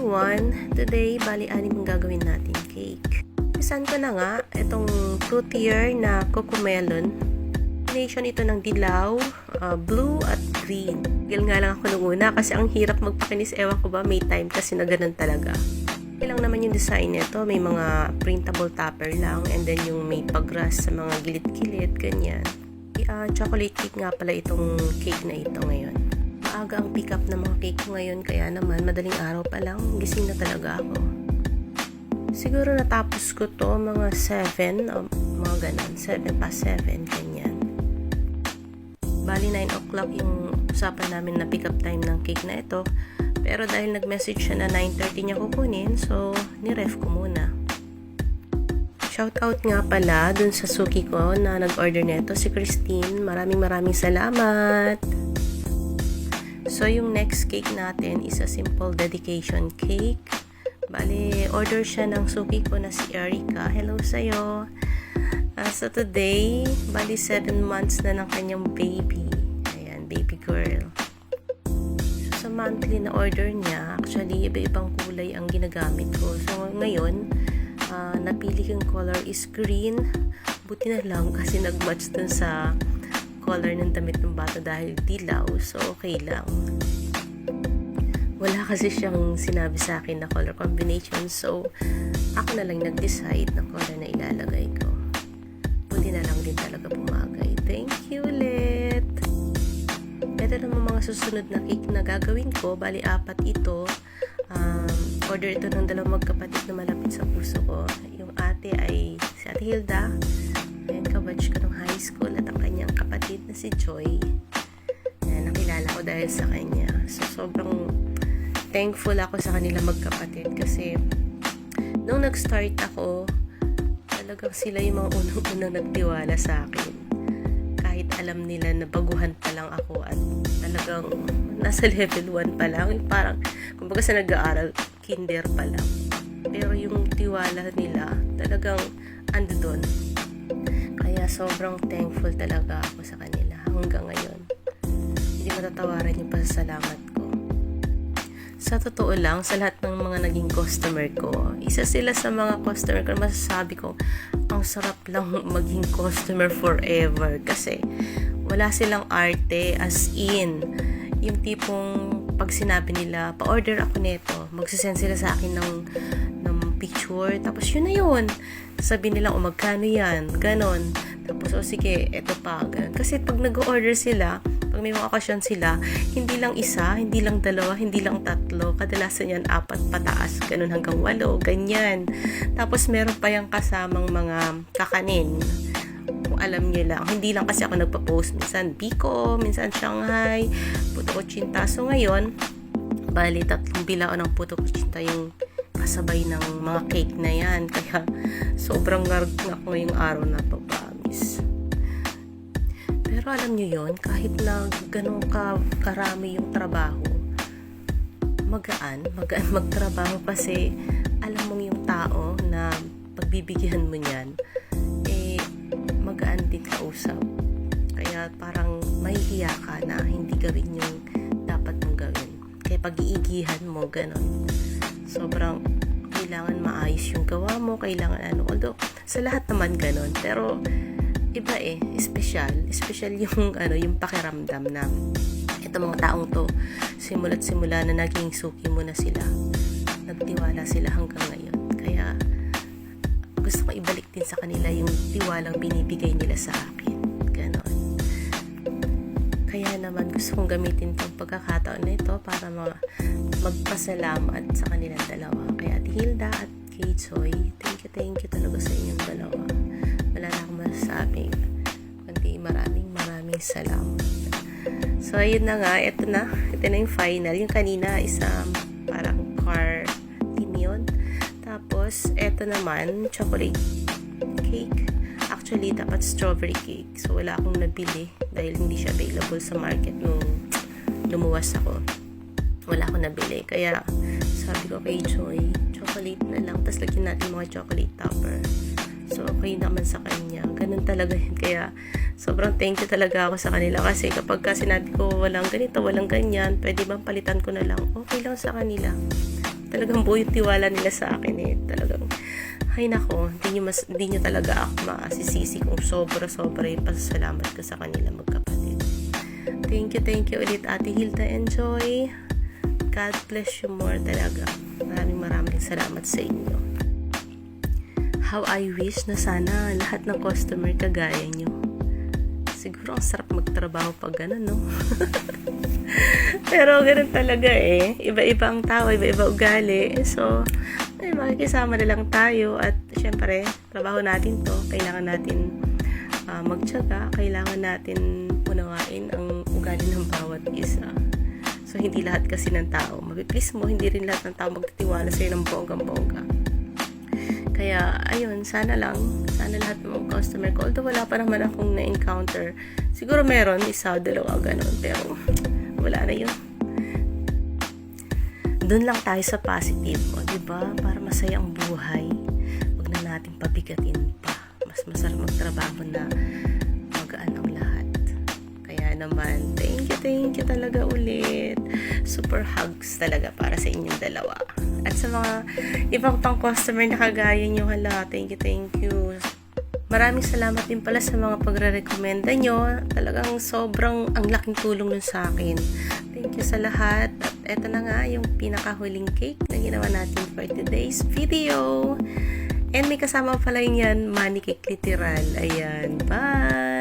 everyone! Today, bali anim ang gagawin natin cake. Isan ko na nga itong fruitier na cocomelon. Combination ito ng dilaw, blue at green. Gil nga lang ako nung una kasi ang hirap magpakinis. Ewan ko ba, may time kasi na ganun talaga. Okay lang naman yung design nito. May mga printable topper lang and then yung may pag-rust sa mga gilid-gilid, ganyan. Chocolate cake nga pala itong cake na ito ngayon. Maaga ang pick up ng mga cake ko ngayon kaya naman madaling araw pa lang gising na talaga ako. Siguro natapos ko to mga 7 o mga ganun, 7 past 7 ganyan. Bali 9 o'clock yung usapan namin na pick up time ng cake na ito, pero dahil nag-message siya na 9:30 niya kukunin, so ni-ref ko muna. Shoutout nga pala dun sa suki ko na nag-order nito, si Christine. Maraming salamat! So, yung next cake natin is a simple dedication cake. Bali, order siya ng suki ko na si Erica. Hello sa'yo! So, today, bali 7 months na ng kanyang baby. Ayan, baby girl. So, sa monthly na order niya, actually, iba-ibang kulay ang ginagamit ko. So, ngayon, napili kong color is green. Buti na lang kasi nag-match dun sa color ng damit ng bata dahil dilaw. So, okay lang. Wala kasi siyang sinabi sa akin na color combination. So, ako na lang nag-decide ng color na ilalagay ko. Buti na lang din talaga pumagay. Thank you ulit! Ito naman mga susunod na cake na gagawin ko. Bali, 4 ito. Order ito ng dalawang magkapatid na malapit sa puso ko. Yung ate ay si Ate Hilda. Ayan, kabatch ko ng high school at ang kanyang kapatid na si Joy. Ayan, nakilala ko dahil sa kanya. So, sobrang thankful ako sa kanila magkapatid kasi nung nag-start ako, talagang sila yung mga unang-unang nagtiwala sa akin. Kahit alam nila na baguhan pa lang ako at talagang nasa level 1 pa lang. Parang, kumbaga sa nag-aaral, kinder pa lang. Pero yung tiwala nila, talagang ando doon. Kaya sobrang thankful talaga ako sa kanila hanggang ngayon. Hindi matatawaran yung pasasalamat ko. Sa totoo lang, sa lahat ng mga naging customer ko, isa sila sa mga customer ko na masasabi ko, ang sarap lang maging customer forever. Kasi wala silang arte as in. Yung tipong pag sinabi nila, pa-order ako nito, magsisend sila sa akin ng picture, tapos yun na yun. Sabi nila, magkano yan? Ganon. Tapos, sige, eto pa. Ganon. Kasi pag nag-order sila, pag may mga okasyon sila, hindi lang isa, hindi lang dalawa, hindi lang tatlo. Kadalasan yan, 4 pataas. Ganon hanggang 8, ganyan. Tapos, meron pa yung kasamang mga kakanin. Kung alam niyo lang. Hindi lang kasi ako nagpa-post. Minsan Biko, minsan Shanghai, puto kutsinta. So ngayon, bali 3 bilao ng puto kutsinta yung kasabay ng mga cake na yan. Kaya sobrang ngarag ako yung araw na to, promise. Pero alam niyo yon, kahit na ganun karami yung trabaho, magaan magtrabaho kasi alam mong yung tao na pagbibigyan mo niyan, magaan din kausap. Kaya parang mahihiya ka na hindi gawin yung dapat mong gawin. Kaya pag-iigihan mo, ganon. Sobrang kailangan maayos yung gawa mo, kailangan although sa lahat naman ganon. Pero iba special yung yung pakiramdam na ito mga taong to, simula't simula na naging suki mo na sila. Nagtiwala sila hanggang ngayon. Kaya gusto ko ibalik din sa kanila yung tiwalang binibigay nila sa akin. Ganon. Kaya naman gusto kong gamitin itong pagkakataon na ito para magpasalamat sa kanilang dalawa. Kaya Ate Hilda at kay Joy, thank you talaga sa inyong dalawa. Wala na akong masasabi. Kundi maraming salamat. So, ayun na nga. Ito na yung final. Yung kanina is parang car theme yun. Tapos, eto naman, chocolate cake. Actually, dapat strawberry cake. So, wala akong nabili dahil hindi siya available sa market nung lumuwas ako. Wala akong nabili. Kaya, sabi ko kay Joy, chocolate na lang. Tapos, lagyan natin mga chocolate topper. So, okay naman sa kanya. Ganun talaga yun. Kaya, sobrang thank you talaga ako sa kanila. Kasi kapag sinabi ko, walang ganito, walang ganyan, pwede bang palitan ko na lang? Okay lang sa kanila. Talagang buo yung tiwala nila sa akin eh. Talagang, ay nako, hindi nyo talaga ako masisisi kung sobra-sobra yung pasasalamat ko sa kanila magkapatid. Thank you ulit Ate Hilda and Joy. God bless you more talaga. Maraming salamat sa inyo. How I wish na sana lahat ng customer kagaya nyo. Siguro ang sarap magtrabaho pag gano'n, no? Pero ganun talaga eh. Iba-iba ang tao, iba-iba ugali. So, makikisama na lang tayo. At syempre, trabaho natin to. Kailangan natin magtiyaga. Kailangan natin unawain ang ugali ng bawat isa. So, hindi lahat kasi ng tao mapiplease mo. Hindi rin lahat ng tao magtitiwala sa'yo ng bonggang-bongga. Kaya, ayun, sana lahat ng mga customer ko, although wala pa naman akong na-encounter, siguro meron, isa o dalawa, ganun, pero wala na yun. Doon lang tayo sa positive, o diba? Para masaya ang buhay. Huwag na natin pabigatin pa. Mas masarap magtrabaho na magaan ang lahat. Kaya naman, thank you talaga ulit. Super hugs talaga para sa inyong dalawa. At sa mga ibang pang customer na kagaya nyo, hala, thank you. Maraming salamat din pala sa mga pagre-recommenda nyo. Talagang sobrang ang laking tulong nun sa akin. Thank you sa lahat. At eto na nga yung pinakahuling cake na ginawa natin for today's video. And may kasama pala yan, money cake literal. Ayan, bye!